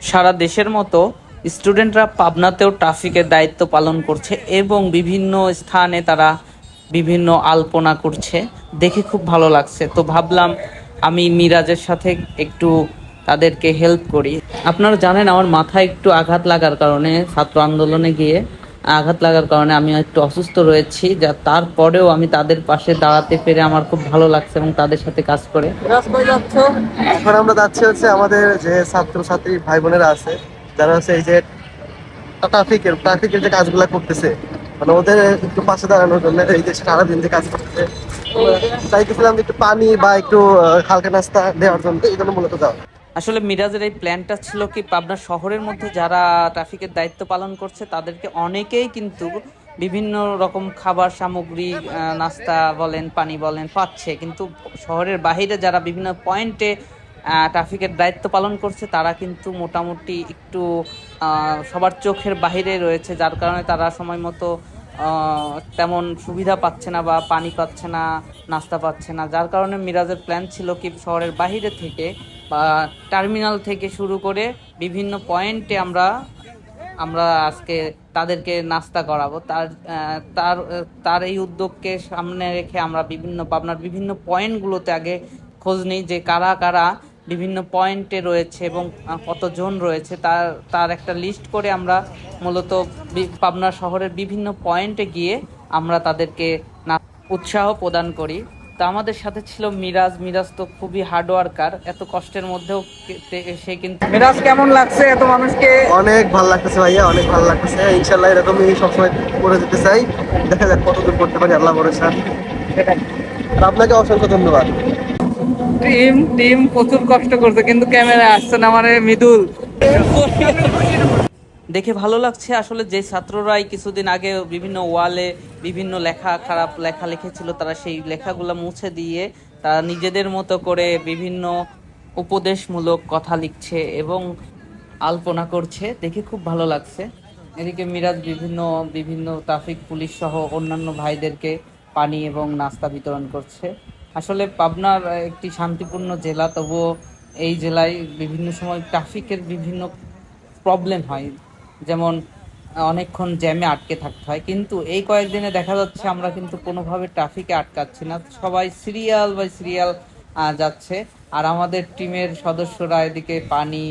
সারা দেশের মতো স্টুডেন্টরা পাবনাতেও ট্রাফিকের দায়িত্ব পালন করছে এবং বিভিন্ন স্থানে তারা বিভিন্ন আলপনা করছে, দেখে খুব ভালো লাগছে। তো ভাবলাম আমি মিরাজের সাথে একটু তাদেরকে হেল্প করি। আপনারা জানেন আমার মাথায় একটু আঘাত লাগার কারণে, ছাত্র আন্দোলনে গিয়ে আঘাত লাগার কারণে আমি একটু অসুস্থ রয়েছি, যা তারপরেও আমি তাদের পাশে দাঁড়াতে পেরে আমার খুব ভালো লাগছে এবং তাদের সাথে কাজ করে। এখন আমরা যাচ্ছি হচ্ছে আমাদের যে ছাত্রছাত্রী ভাই বোনেরা আছে, যারা হচ্ছে এই যে ট্রাফিকের যে কাজগুলা করতেছে, মানে ওদের একটু পাশে দাঁড়ানোর জন্য, এই যে সারাদিন যে কাজ করতেছে, চাইতেছিলাম একটু পানি বা একটু হালকা নাস্তা দেওয়ার জন্য, এই জন্য মূলত যাওয়া। আসলে মিরাজের এই প্ল্যানটা ছিল কি, পাবনা শহরের মধ্যে যারা ট্রাফিকের দায়িত্ব পালন করছে তাদেরকে অনেকেই কিন্তু বিভিন্ন রকম খাবার সামগ্রী, নাস্তা বলেন, পানি বলেন পাচ্ছে, কিন্তু শহরের বাহিরে যারা বিভিন্ন পয়েন্টে ট্রাফিকের দায়িত্ব পালন করছে তারা কিন্তু মোটামুটি একটু সবার চোখের বাহিরে রয়েছে, যার কারণে তারা সময় মতো তেমন সুবিধা পাচ্ছে না বা পানি পাচ্ছে না, নাস্তা পাচ্ছে না। যার কারণে মিরাজের প্ল্যান ছিল কি, শহরের বাহিরে থেকে বা টার্মিনাল থেকে শুরু করে বিভিন্ন পয়েন্টে আমরা আমরা আজকে তাদেরকে নাস্তা করাবো। তার তার এই উদ্যোগকে সামনে রেখে আমরা পাবনার বিভিন্ন পয়েন্টগুলোতে আগে খোঁজ নিই যে কারা কারা বিভিন্ন পয়েন্টে রয়েছে এবং কতজন রয়েছে, তার তার একটা লিস্ট করে আমরা মূলত পাবনা শহরের বিভিন্ন পয়েন্টে গিয়ে আমরা তাদেরকে উৎসাহ প্রদান করি। তো আমাদের সাথে ছিল মিরাজ। মিরাজ তো খুবই হার্ড ওয়ার্কার, এত কষ্টের মধ্যেও সে কিন্তু। মিরাজ, কেমন লাগছে এত মানুষকে? অনেক ভালো লাগতেছে ভাইয়া, অনেক ভালো লাগতেছে। ইনশাল্লাহ এরকমই সবসময় করে যেতে চাই। দেখা যাক কতদূর করতে পারি, আল্লাহ ভরসা। আর আপনাকে অসংখ্য ধন্যবাদ। টিম টিম প্রচুর কষ্ট করছে, কিন্তু ক্যামেরা আসছে না, মানে মৃদুল। দেখে ভালো লাগছে আসলে, যে ছাত্ররাই কিছুদিন আগে বিভিন্ন ওয়ালে বিভিন্ন খারাপ লেখা লিখেছিল, তারা সেই লেখাগুলো মুছে দিয়ে তারা নিজেদের মতো করে বিভিন্ন উপদেশমূলক কথা লিখছে এবং আলপনা করছে, দেখে খুব ভালো লাগছে। এদিকে মিরাজ বিভিন্ন বিভিন্ন ট্রাফিক পুলিশ সহ অন্যান্য ভাইদেরকে পানি এবং নাস্তা বিতরণ করছে। আসলে পাবনার একটি শান্তিপূর্ণ জেলা, তবুও এই জেলায় বিভিন্ন সময় ট্রাফিকের বিভিন্ন প্রবলেম হয়, যেমন অনেকক্ষণ জ্যামে আটকে থাকতে হয়, কিন্তু এই কয়েকদিনে দেখা যাচ্ছে আমরা কিন্তু কোনোভাবে ট্রাফিকে আটকাচ্ছি না, সবাই সিরিয়াল বাই সিরিয়াল যাচ্ছে। আর আমাদের টিমের সদস্যরা এদিকে পানি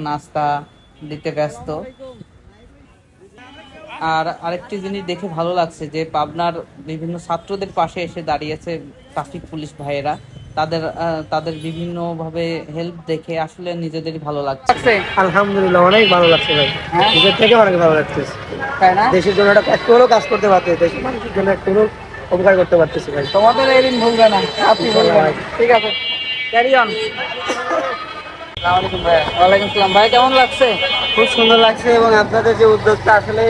নাস্তা দিতে ব্যস্ত। আর আরেকটি জিনিস দেখে ভালো লাগছে যে পাবনার বিভিন্ন ছাত্রদের পাশে এসে দাঁড়িয়েছে ট্রাফিক পুলিশ ভাইয়েরা, তাদের তাদের বিভিন্ন ভাবে হেল্প দেখে আসলে নিজেদেরই ভালো লাগছে। আলহামদুলিল্লাহ, অনেক ভালো লাগছে ভাই। নিজের থেকে অনেক ভালো লাগছে, তাই না? দেশের জন্য একটু হলেও কাজ করতে পারতেছি, দেশের মানুষের জন্য একটু হলেও উপকার করতে পারতেছি ভাই। তোমাদের এই দিন ভুলবে না, আপনি বলবেন। ঠিক আছে, ক্যারি অন। আসসালামু আলাইকুম ভাই। ওয়ালাইকুম আসসালাম ভাই, কেমন লাগছে? খুব সুন্দর লাগছে, এবং আপনাদের যে উদ্যোগটা আসলে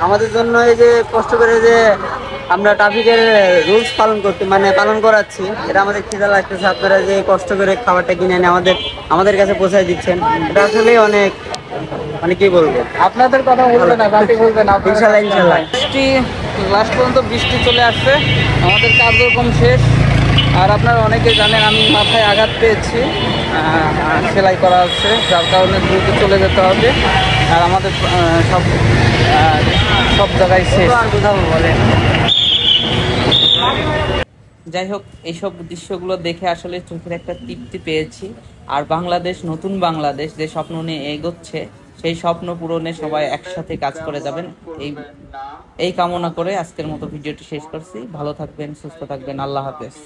আমাদের জন্য, এই যে কষ্ট করে যে আমরা ট্রাফিকের রুলস পালন করাচ্ছি, এটা আমাদের খিদা লাগতেছে। আপনারা যে কষ্ট করে খাবারটা কিনে এনে আমাদের কাছে পৌঁছায় দিচ্ছেন, এটা আসলে অনেক, মানে কি বলবো, আপনাদের কথা বলবে না, বাকি বলবেন। ইনশাল্লাহ ইনশাল্লাহ। বৃষ্টি লাস্ট পর্যন্ত বৃষ্টি চলে আসছে, আমাদের কার্যক্রম শেষ। আর আপনারা অনেকে জানেন আমি মাথায় আঘাত পেয়েছি, সেলাই করা হচ্ছে, যার কারণে দ্রুত চলে যেতে হবে। আর আমাদের সব জায়গায় শেষ। বলে যাই হোক, এইসব দৃশ্যগুলো দেখে আসলে চোখের একটা তৃপ্তি পেয়েছি। আর বাংলাদেশ, নতুন বাংলাদেশ যে স্বপ্ন নিয়ে এগোচ্ছে, সেই স্বপ্ন পূরণে সবাই একসাথে কাজ করে যাবেন, এই এই কামনা করে আজকের মতো ভিডিওটি শেষ করছি। ভালো থাকবেন, সুস্থ থাকবেন, আল্লাহ হাফেজ।